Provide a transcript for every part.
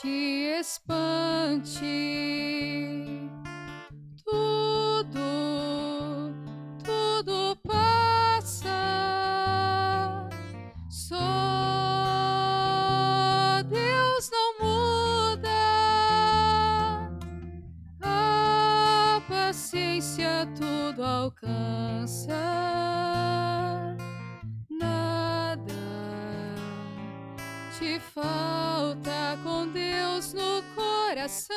te espante. Tudo passa. Só Deus não muda. A paciência tudo alcança. Nada te falta com Deus no coração.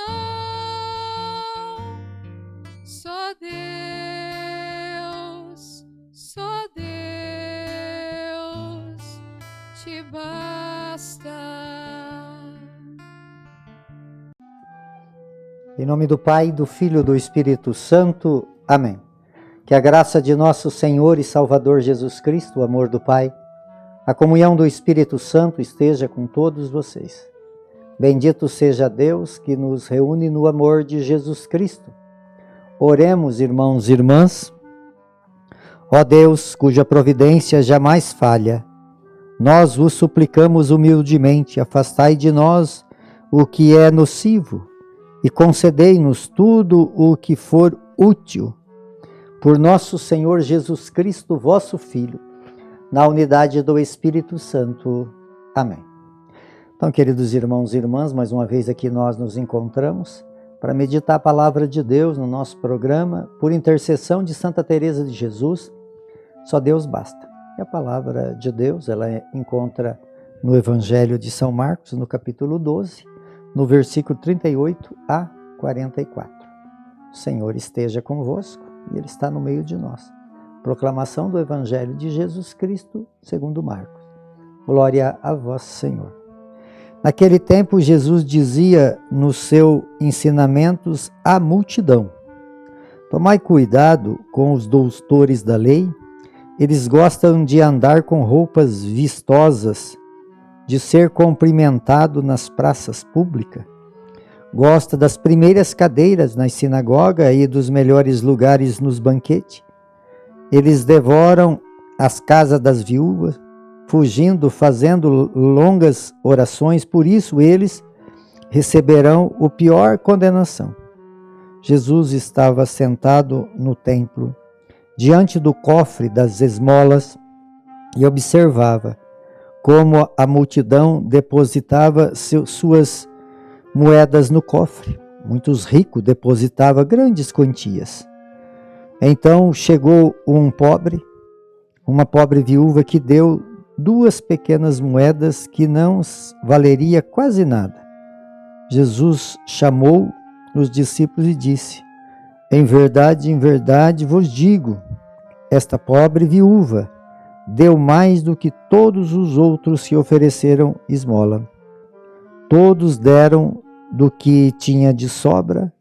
Só Deus te basta. Em nome do Pai, do Filho e do Espírito Santo. Amém. Que a graça de nosso Senhor e Salvador Jesus Cristo, o amor do Pai, a comunhão do Espírito Santo esteja com todos vocês. Bendito seja Deus que nos reúne no amor de Jesus Cristo. Oremos, irmãos e irmãs. Ó Deus, cuja providência jamais falha, nós vos suplicamos humildemente, afastai de nós o que é nocivo e concedei-nos tudo o que for útil. Por nosso Senhor Jesus Cristo, vosso Filho, na unidade do Espírito Santo. Amém. Então, queridos irmãos e irmãs, mais uma vez aqui nós nos encontramos para meditar a palavra de Deus no nosso programa, por intercessão de Santa Teresa de Jesus. Só Deus basta. E a palavra de Deus, ela encontra no Evangelho de São Marcos, no capítulo 12, no versículo 38 a 44. O Senhor esteja convosco e Ele está no meio de nós. Proclamação do Evangelho de Jesus Cristo, segundo Marcos. Glória a vós, Senhor. Naquele tempo, Jesus dizia nos seus ensinamentos à multidão: tomai cuidado com os doutores da lei. Eles gostam de andar com roupas vistosas, de ser cumprimentado nas praças públicas. Gosta das primeiras cadeiras nas sinagogas e dos melhores lugares nos banquetes. Eles devoram as casas das viúvas, fugindo, fazendo longas orações. Por isso eles receberão a pior condenação. Jesus estava sentado no templo, diante do cofre das esmolas, e observava como a multidão depositava suas moedas no cofre. Muitos ricos depositavam grandes quantias. Então chegou uma pobre viúva que deu 2 pequenas moedas que não valeria quase nada. Jesus chamou os discípulos e disse: em verdade vos digo, esta pobre viúva deu mais do que todos os outros que ofereceram esmola. Todos deram do que tinha de sobra,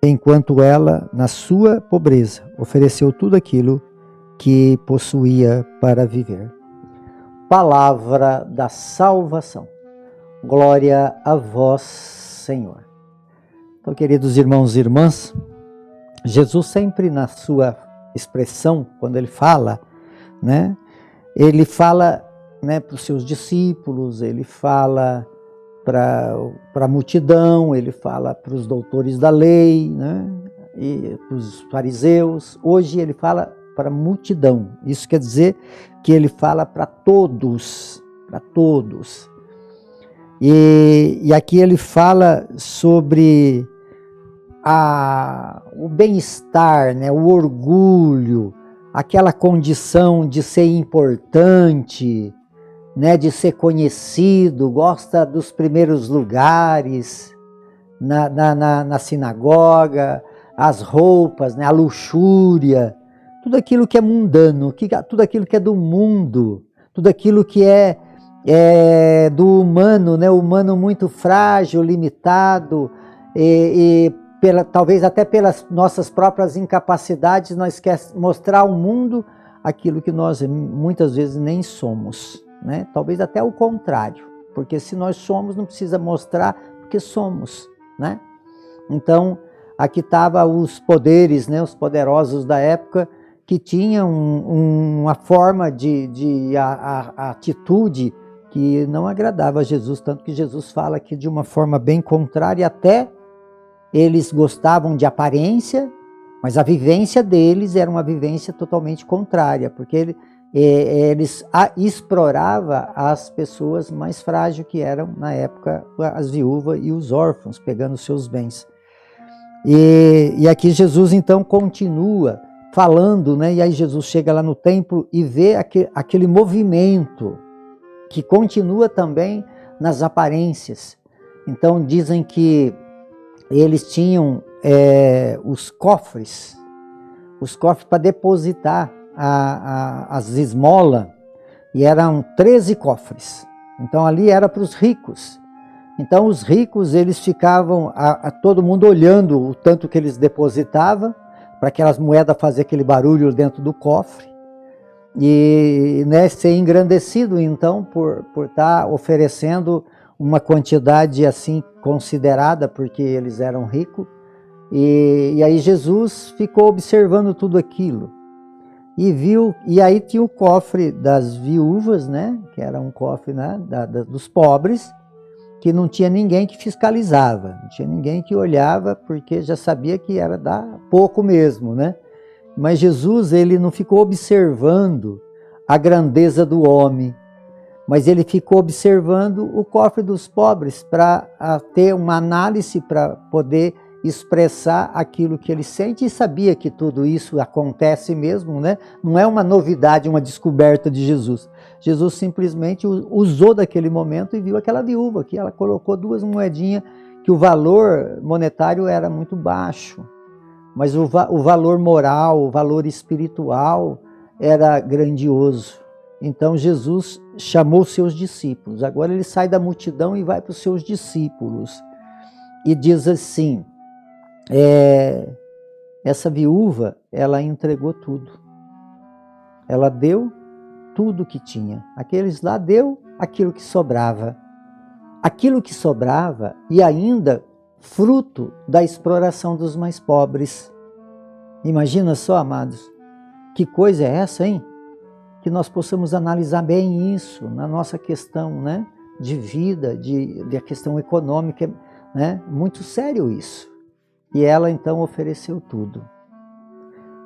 enquanto ela, na sua pobreza, ofereceu tudo aquilo que possuía para viver. Palavra da salvação. Glória a vós, Senhor. Então, queridos irmãos e irmãs, Jesus sempre na sua expressão, quando ele fala, ele fala para os seus discípulos, ele fala para a multidão, ele fala para os doutores da lei, e para os fariseus. Hoje ele fala para a multidão. Isso quer dizer que ele fala para todos, E aqui ele fala sobre o bem-estar, o orgulho, aquela condição de ser importante, de ser conhecido, gosta dos primeiros lugares na sinagoga, as roupas, a luxúria, tudo aquilo que é mundano, tudo aquilo que é do mundo, tudo aquilo que é do humano, o humano muito frágil, limitado, talvez até pelas nossas próprias incapacidades, nós queremos mostrar ao mundo aquilo que nós muitas vezes nem somos, Talvez até o contrário, porque se nós somos, não precisa mostrar, porque somos, Então, aqui estavam os poderes, os poderosos da época, que tinham uma forma de atitude que não agradava a Jesus, tanto que Jesus fala aqui de uma forma bem contrária, até eles gostavam de aparência, mas a vivência deles era uma vivência totalmente contrária, porque eles exploravam as pessoas mais frágeis que eram, na época, as viúvas e os órfãos, pegando os seus bens. E aqui Jesus, então, continua falando, né? E aí Jesus chega lá no templo e vê aquele movimento que continua também nas aparências. Então, dizem que eles tinham os cofres para depositar as esmolas, e eram 13 cofres. Então ali era para os ricos. Então os ricos, eles ficavam, todo mundo olhando o tanto que eles depositavam, para aquelas moedas fazer aquele barulho dentro do cofre, e né, ser engrandecido então por estar oferecendo uma quantidade assim considerada, porque eles eram ricos. E aí Jesus ficou observando tudo aquilo e viu, e aí tinha o cofre das viúvas, né, que era um cofre, né, dos pobres, que não tinha ninguém que fiscalizava, não tinha ninguém que olhava, porque já sabia que era dar pouco mesmo, né? Mas Jesus, ele não ficou observando a grandeza do homem, mas ele ficou observando o cofre dos pobres para ter uma análise, para poder expressar aquilo que ele sente, e sabia que tudo isso acontece mesmo, né? Não é uma novidade, uma descoberta de Jesus. Jesus simplesmente usou daquele momento e viu aquela viúva, que ela colocou 2 moedinhas, que o valor monetário era muito baixo, mas o valor moral, o valor espiritual era grandioso. Então Jesus chamou seus discípulos. Agora ele sai da multidão e vai para os seus discípulos. E diz assim, essa viúva, ela entregou tudo. Ela deu tudo que tinha. Aqueles lá deu aquilo que sobrava. Aquilo que sobrava, e ainda fruto da exploração dos mais pobres. Imagina só, amados, que coisa é essa, hein? Que nós possamos analisar bem isso na nossa questão, né, de vida, de a questão econômica, né? Muito sério isso. E ela então ofereceu tudo.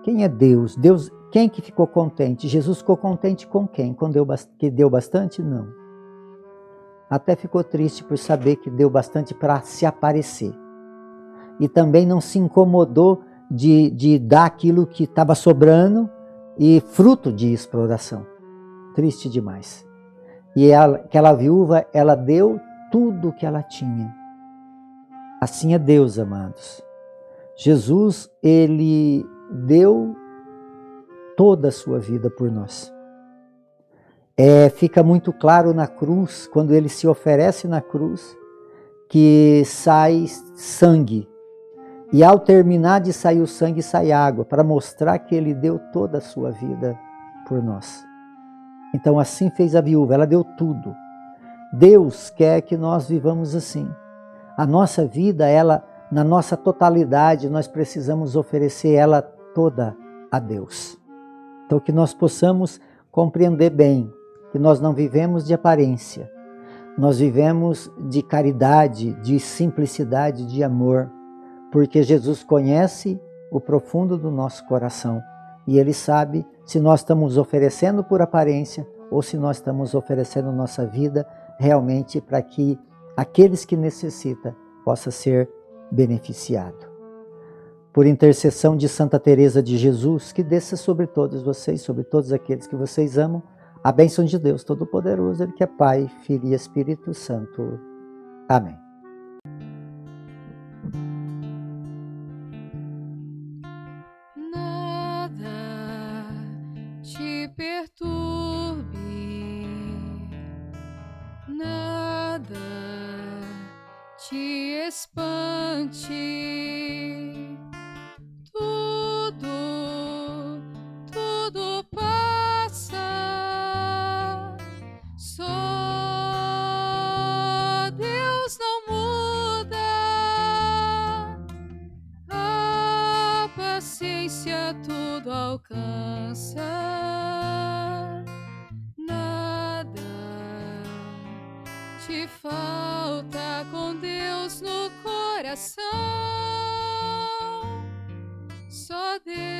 Quem é Deus? Deus, quem que ficou contente? Jesus ficou contente com quem? Com que deu bastante? Não. Até ficou triste por saber que deu bastante para se aparecer. E também não se incomodou de dar aquilo que estava sobrando e fruto de exploração. Triste demais. E aquela viúva, ela deu tudo que ela tinha. Assim é Deus, amados. Jesus, ele deu toda a sua vida por nós. Fica muito claro na cruz, quando ele se oferece na cruz, que sai sangue. E ao terminar de sair o sangue, sai água, para mostrar que ele deu toda a sua vida por nós. Então assim fez a viúva, ela deu tudo. Deus quer que nós vivamos assim. A nossa vida, ela, na nossa totalidade, nós precisamos oferecer ela toda a Deus. Então que nós possamos compreender bem que nós não vivemos de aparência, nós vivemos de caridade, de simplicidade, de amor, porque Jesus conhece o profundo do nosso coração e Ele sabe se nós estamos oferecendo por aparência ou se nós estamos oferecendo nossa vida realmente para que aqueles que necessitam possam ser beneficiados. Por intercessão de Santa Teresa de Jesus, que desça sobre todos vocês, sobre todos aqueles que vocês amam, a bênção de Deus Todo-Poderoso, Ele que é Pai, Filho e Espírito Santo. Amém. Nada te perturbe, nada te espante, tudo passa, só Deus não muda, a paciência tudo alcança, nada sente falta com Deus no coração. Só Deus